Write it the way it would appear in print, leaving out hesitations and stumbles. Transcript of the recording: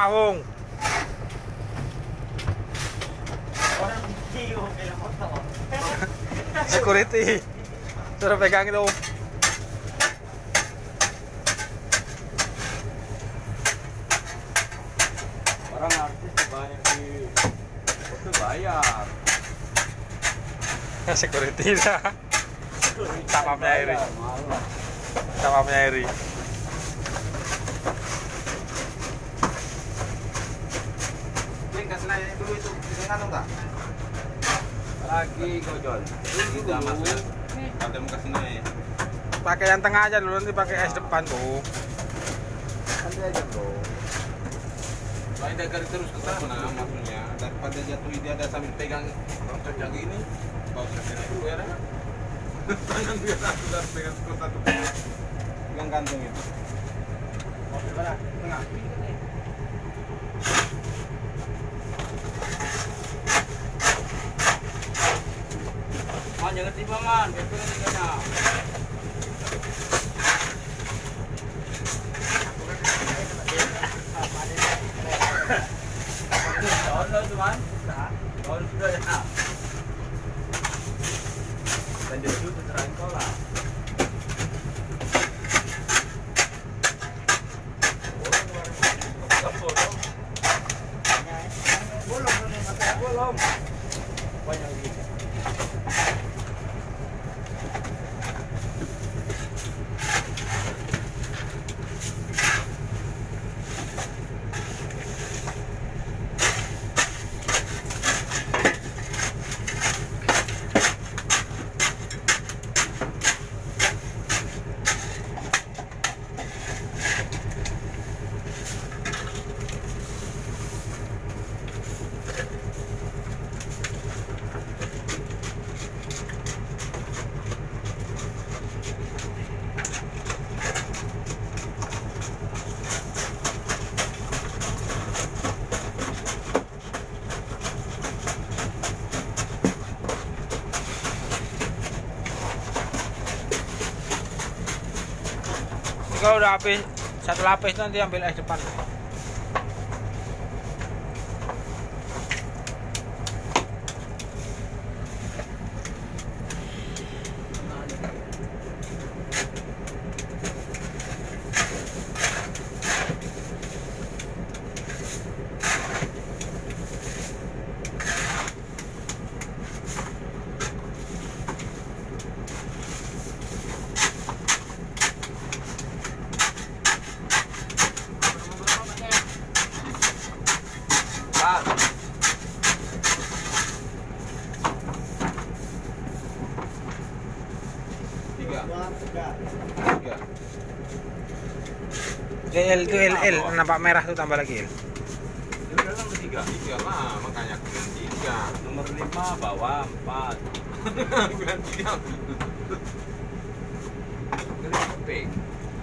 pawong. Orang bingung kayak motor. Security. Suruh pegang itu. Orang artis dibayar itu bayar. Security dah. Sapamnya iri. Sapamnya iri. Link kasih nanya dulu itu dengan enggak? Lagi gojol. Kita masuk. Ada mau kasih nanya. Pakai yang tengah aja dulu, nanti pakai es depan tuh. Nanti aja bro. Lain dari terus ke sana maksudnya daripada jatuh dia ada sambil pegang roncong yang ini. Bawa kasih dulu ya. Tangan dia sudah pegang satu. Pegang kantung itu. Mobil mana? Tengah. Jangan timbangan, biar pegang tiganya. Tahun lo cuman, tahun sudah ya. Dan dia dulu terang kau lah. Bolong. Banyak gitu. Kalau udah habis satu lapis nanti ambil es depan. Tiga. L itu LL nampak merah tuh, tambah lagi L. Ini udah nomor 3 lah, makanya aku bilang 3. Nomor 5 bawah 4. Aku bilang 3.